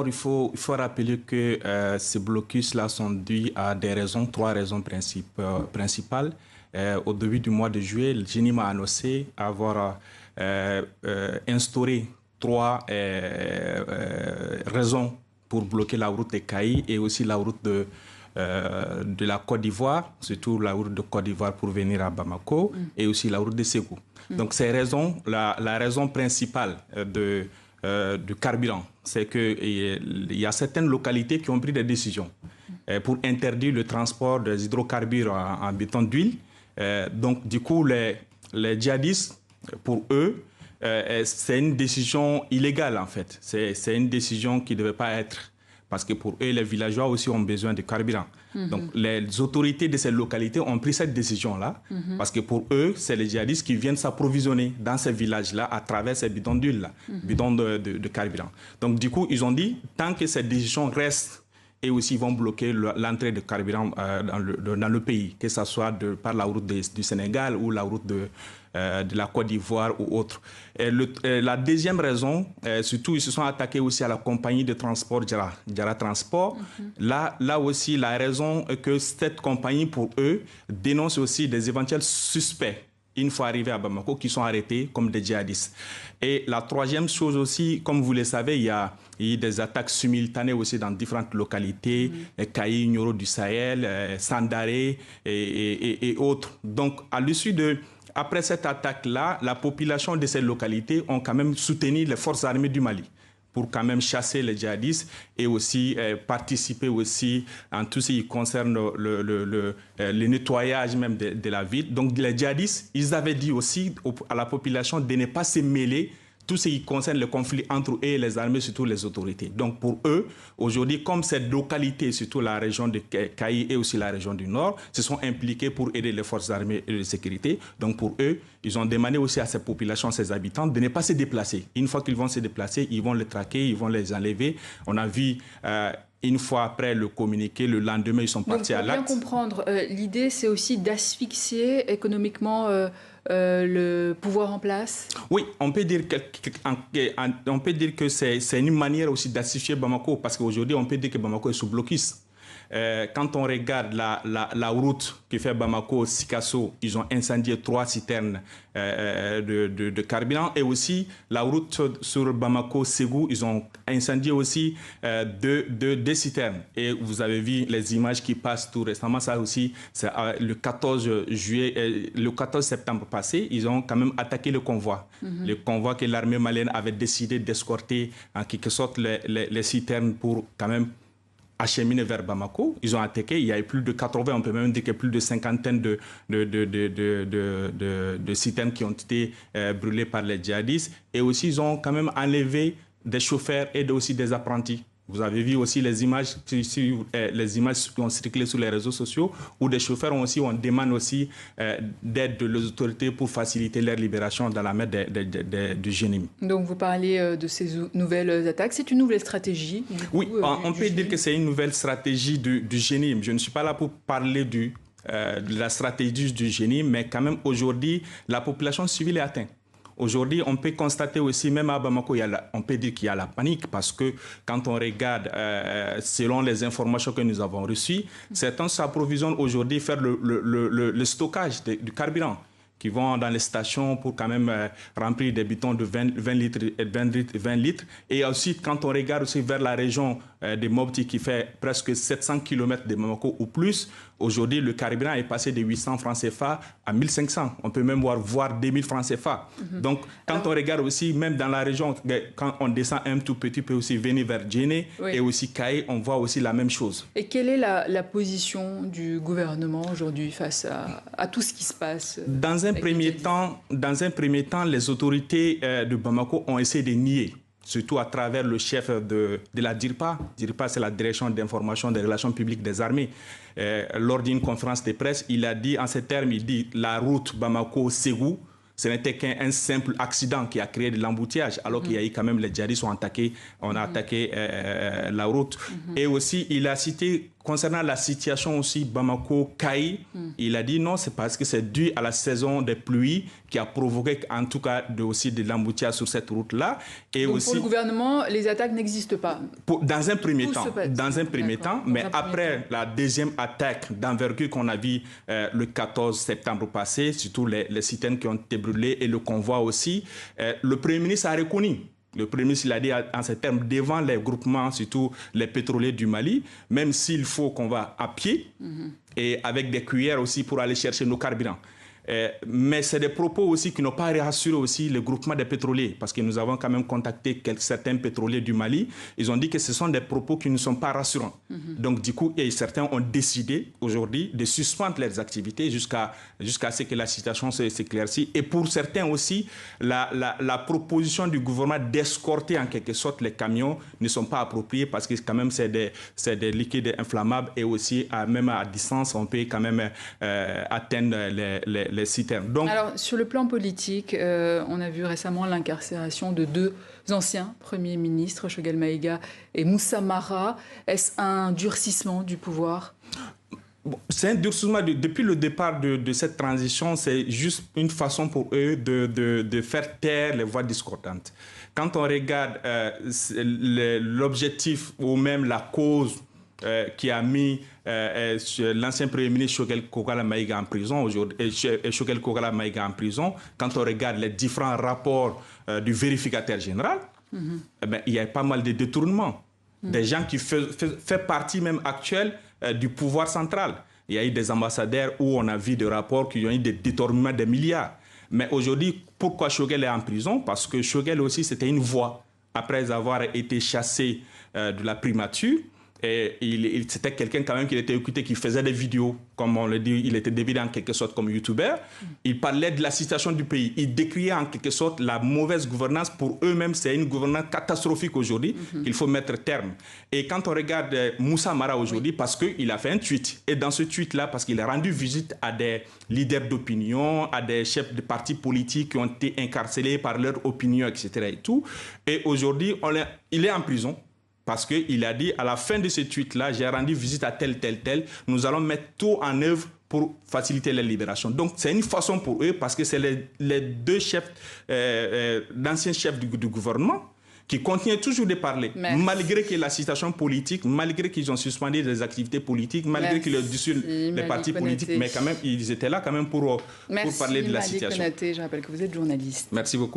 Il faut rappeler que ces blocus-là sont dus à trois raisons principales. Au début du mois de juillet, le GNIM a annoncé avoir instauré trois raisons pour bloquer la route de Kayi et aussi la route de la Côte d'Ivoire, surtout la route de Côte d'Ivoire pour venir à Bamako, et aussi la route de Ségou. Donc ces raisons, la raison principale du carburant, c'est qu'il y a certaines localités qui ont pris des décisions pour interdire le transport des hydrocarbures en béton d'huile. Donc du coup, les djihadistes, pour eux, c'est une décision illégale en fait. C'est une décision qui ne devait pas être, parce que pour eux, les villageois aussi ont besoin de carburant. Donc les autorités de ces localités ont pris cette décision-là, parce que pour eux, c'est les djihadistes qui viennent s'approvisionner dans ces villages-là à travers ces bidons d'huile, bidons de carburant. Donc du coup, ils ont dit, tant que cette décision reste, et aussi ils vont bloquer l'entrée de carburant dans le pays, que ce soit par la route du Sénégal ou la route de la Côte d'Ivoire ou autre. La deuxième raison, surtout, ils se sont attaqués aussi à la compagnie de transport Diarra Transport. Là aussi, la raison est que cette compagnie, pour eux, dénonce aussi des éventuels suspects, une fois arrivés à Bamako, qui sont arrêtés comme des djihadistes. Et la troisième chose aussi, comme vous le savez, il y a eu des attaques simultanées aussi dans différentes localités, Kayi, Nioro du Sahel, Sandaré et autres. Donc, après cette attaque-là, la population de ces localités ont quand même soutenu les forces armées du Mali pour quand même chasser les djihadistes et aussi participer aussi en tout ce qui concerne le nettoyage même de la ville. Donc les djihadistes, ils avaient dit aussi à la population de ne pas se mêler tout ce qui concerne le conflit entre eux et les armées, surtout les autorités. Donc pour eux, aujourd'hui, comme cette localité, surtout la région de Kayi et aussi la région du Nord, se sont impliqués pour aider les forces armées et de sécurité. Donc pour eux, ils ont demandé aussi à ces populations, ces habitants, de ne pas se déplacer. Une fois qu'ils vont se déplacer, ils vont les traquer, ils vont les enlever. On a vu... une fois après le communiqué, le lendemain, ils sont partis à l'acte. Pour bien comprendre, l'idée, c'est aussi d'asphyxier économiquement le pouvoir en place? Oui, on peut dire que c'est une manière aussi d'assister Bamako, parce qu'aujourd'hui, on peut dire que Bamako est sous blocus. Quand on regarde la route qui fait Bamako-Sikasso, ils ont incendié 3 citernes de carburant, et aussi la route sur Bamako-Ségou, ils ont incendié aussi 2 citernes. Et vous avez vu les images qui passent tout récemment, ça aussi, c'est le 14 septembre passé, ils ont quand même attaqué le convoi. Le convoi que l'armée malienne avait décidé d'escorter en quelque sorte les citernes pour quand même acheminés vers Bamako. Ils ont attaqué, il y a eu plus de 80, on peut même dire qu'il y a plus de cinquantaine de citernes qui ont été brûlées par les djihadistes. Et aussi, ils ont quand même enlevé des chauffeurs et aussi des apprentis. Vous avez vu aussi les images qui ont circulé sur les réseaux sociaux, où des chauffeurs on demande aussi d'aide des autorités pour faciliter leur libération dans la mer du GNIM. Donc vous parlez de ces nouvelles attaques. C'est une nouvelle stratégie? Oui, on peut dire que c'est une nouvelle stratégie du GNIM. Je ne suis pas là pour parler de la stratégie du GNIM, mais quand même aujourd'hui, la population civile est atteinte. Aujourd'hui, on peut constater aussi, même à Bamako, on peut dire qu'il y a la panique, parce que quand on regarde, selon les informations que nous avons reçues, certains s'approvisionnent aujourd'hui faire le stockage du carburant, qui vont dans les stations pour quand même remplir des bidons de 20 litres et 20 litres. Et aussi, quand on regarde aussi vers la région de Mopti, qui fait presque 700 km de Bamako ou plus, aujourd'hui, le carburant est passé de 800 francs CFA à 1500. On peut même voir 2000 francs CFA. Donc, quand on regarde aussi, même dans la région, quand on descend un tout petit peu aussi, venir vers Djéné et aussi Kayi, on voit aussi la même chose. Et quelle est la position du gouvernement aujourd'hui face à tout ce qui se passe? Dans un premier temps, les autorités de Bamako ont essayé de nier, surtout à travers le chef de la DIRPA. DIRPA, c'est la Direction d'information des relations publiques des armées. Lors d'une conférence de presse, il a dit en ces termes, il dit la route Bamako-Ségou, ce n'était qu'un simple accident qui a créé de l'embouteillage, alors qu'il y a eu quand même les djihadistes on a attaqué la route. Et aussi, il a cité concernant la situation aussi Bamako-Kaï, il a dit non, c'est parce que c'est dû à la saison des pluies qui a provoqué en tout cas aussi de l'embouteillage sur cette route-là. Et donc aussi, pour le gouvernement, les attaques n'existent pas. Dans un premier temps, mais après la deuxième attaque d'envergure qu'on a vue le 14 septembre passé, surtout les citernes qui ont été brûlées et le convoi aussi, le Premier ministre a reconnu. Le Premier ministre l'a dit en ces termes devant les groupements, surtout les pétroliers du Mali, même s'il faut qu'on va à pied et avec des cuillères aussi pour aller chercher nos carburants. Mais c'est des propos aussi qui n'ont pas rassuré aussi le groupement des pétroliers, parce que nous avons quand même contacté certains pétroliers du Mali. Ils ont dit que ce sont des propos qui ne sont pas rassurants. Donc du coup, certains ont décidé aujourd'hui de suspendre leurs activités jusqu'à ce que la situation s'éclaircisse. Et pour certains aussi, la proposition du gouvernement d'escorter en quelque sorte les camions ne sont pas appropriées, parce que quand même c'est des liquides inflammables, et aussi même à distance on peut quand même atteindre les citernes. Donc, alors, sur le plan politique, on a vu récemment l'incarcération de 2 anciens premiers ministres, Choguel Maïga et Moussa Mara. Est-ce un durcissement du pouvoir ? Bon, c'est un durcissement depuis le départ de cette transition. C'est juste une façon pour eux de faire taire les voix discordantes. Quand on regarde l'objectif ou même la cause qui a mis l'ancien Premier ministre Choguel Kokala Maïga en prison aujourd'hui, Choguel Kokala Maïga en prison, quand on regarde les différents rapports du vérificateur général, eh ben, il y a pas mal de détournements. Des gens qui font partie même actuelle du pouvoir central. Il y a eu des ambassadeurs où on a vu des rapports qui ont eu des détournements de milliards. Mais aujourd'hui, pourquoi Choguel est en prison? Parce que Choguel aussi, c'était une voix. Après avoir été chassé de la primature, et c'était quelqu'un quand même qui était écouté, qui faisait des vidéos, comme on le dit, il était dévidé en quelque sorte comme youtubeur. Il parlait de la situation du pays. Il décriait en quelque sorte la mauvaise gouvernance. Pour eux-mêmes, c'est une gouvernance catastrophique aujourd'hui qu'il faut mettre terme. Et quand on regarde Moussa Mara aujourd'hui, parce qu'il a fait un tweet, et dans ce tweet-là, parce qu'il a rendu visite à des leaders d'opinion, à des chefs de partis politiques qui ont été incarcérés par leur opinion, etc. Et tout. Et aujourd'hui, il est en prison. Parce qu'il a dit, à la fin de ce tweet-là, j'ai rendu visite à tel. Nous allons mettre tout en œuvre pour faciliter la libération. Donc, c'est une façon pour eux, parce que c'est les 2 chefs, d'anciens chefs du gouvernement, qui continuent toujours de parler, malgré que la situation politique, malgré qu'ils ont suspendu les activités politiques, malgré qu'ils ont dissous les partis politiques, mais quand même, ils étaient là quand même pour parler de la situation. Merci Mali Konaté, je rappelle que vous êtes journaliste. Merci beaucoup.